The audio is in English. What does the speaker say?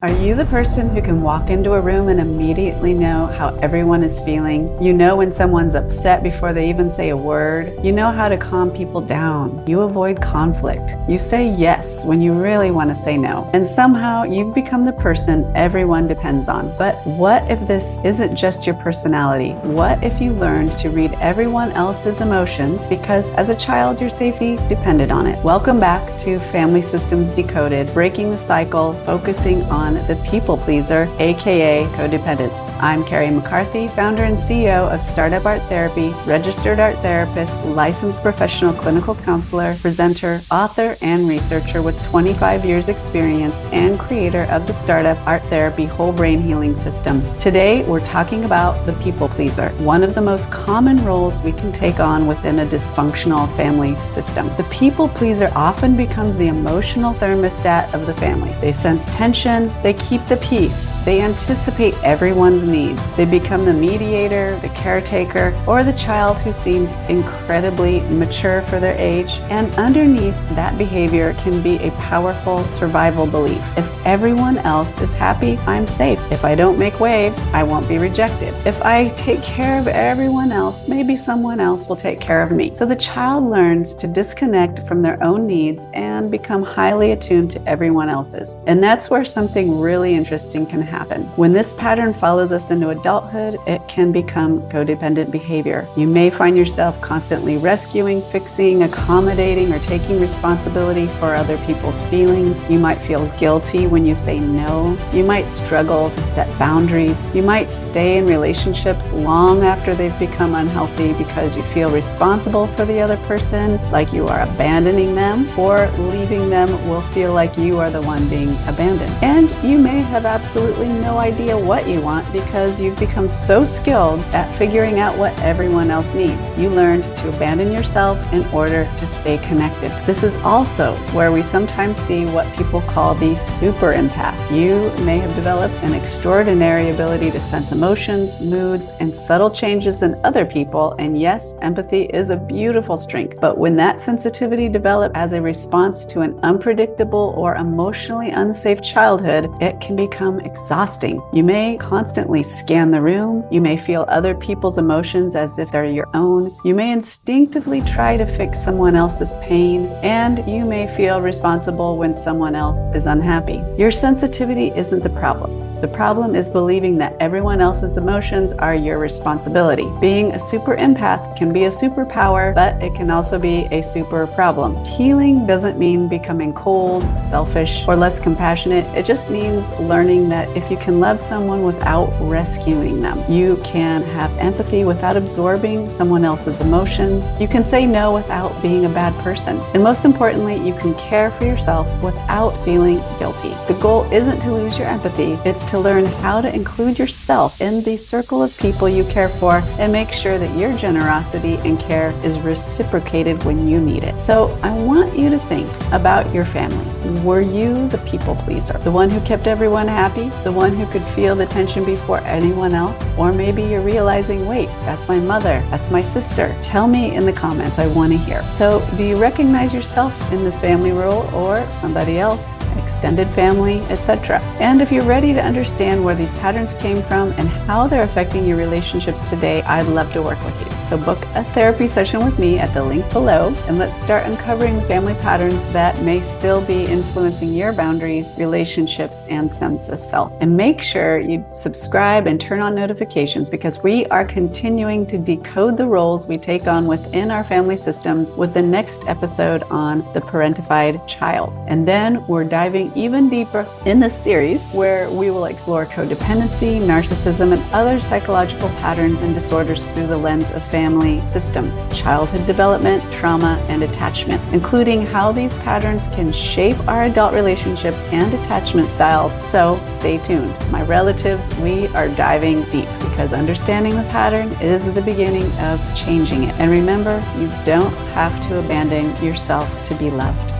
Are you the person who can walk into a room and immediately know how everyone is feeling? You know when someone's upset before they even say a word. You know how to calm people down. You avoid conflict. You say yes when you really want to say no. And somehow you've become the person everyone depends on. But what if this isn't just your personality? What if you learned to read everyone else's emotions because as a child your safety depended on it? Welcome back to Family Systems Decoded, breaking the cycle, focusing on the people pleaser, aka codependence. I'm Carrie McCarthy, founder and CEO of Startup Art Therapy, registered art therapist, licensed professional clinical counselor, presenter, author, and researcher with 25 years experience and creator of the Startup Art Therapy Whole Brain Healing System. Today, we're talking about the people pleaser, one of the most common roles we can take on within a dysfunctional family system. The people pleaser often becomes the emotional thermostat of the family. They sense tension, they keep the peace, they anticipate everyone's needs. They become the mediator, the caretaker, or the child who seems incredibly mature for their age. And underneath that behavior can be a powerful survival belief. If everyone else is happy, I'm safe. If I don't make waves, I won't be rejected. If I take care of everyone else, maybe someone else will take care of me. So the child learns to disconnect from their own needs and become highly attuned to everyone else's. And that's where something really interesting can happen. When this pattern follows us into adulthood, it can become codependent behavior. You may find yourself constantly rescuing, fixing, accommodating, or taking responsibility for other people's feelings. You might feel guilty when you say no. You might struggle to set boundaries. You might stay in relationships long after they've become unhealthy because you feel responsible for the other person, like you are abandoning them, or leaving them will feel like you are the one being abandoned. And you may have absolutely no idea what you want because you've become so skilled at figuring out what everyone else needs. You learned to abandon yourself in order to stay connected. This is also where we sometimes see what people call the super empath. You may have developed an extraordinary ability to sense emotions, moods, and subtle changes in other people. And yes, empathy is a beautiful strength. But when that sensitivity develops as a response to an unpredictable or emotionally unsafe childhood, it can become exhausting. You may constantly scan the room. You may feel other people's emotions as if they're your own. You may instinctively try to fix someone else's pain, and you may feel responsible when someone else is unhappy. Your sensitivity isn't the problem. The problem is believing that everyone else's emotions are your responsibility. Being a super empath can be a superpower, but it can also be a super problem. Healing doesn't mean becoming cold, selfish, or less compassionate. It just means learning that if you can love someone without rescuing them, you can have empathy without absorbing someone else's emotions. You can say no without being a bad person. And most importantly, you can care for yourself without feeling guilty. The goal isn't to lose your empathy. It's to learn how to include yourself in the circle of people you care for and make sure that your generosity and care is reciprocated when you need it. So I want you to think about your family. Were you the people pleaser? The one who kept everyone happy? The one who could feel the tension before anyone else? Or maybe you're realizing, wait, that's my mother, that's my sister. Tell me in the comments, I want to hear. So do you recognize yourself in this family role or somebody else, extended family, etc.? And if you're ready to understand where these patterns came from and how they're affecting your relationships today, I'd love to work with you. So book a therapy session with me at the link below, and let's start uncovering the family patterns that may still be influencing your boundaries, relationships, and sense of self. And make sure you subscribe and turn on notifications because we are continuing to decode the roles we take on within our family systems with the next episode on the parentified child. And then we're diving even deeper in this series where we will explore codependency, narcissism, and other psychological patterns and disorders through the lens of family systems, childhood development, trauma, and attachment, including how these patterns can shape our adult relationships and attachment styles. So stay tuned. My relatives, we are diving deep because understanding the pattern is the beginning of changing it. And remember, you don't have to abandon yourself to be loved.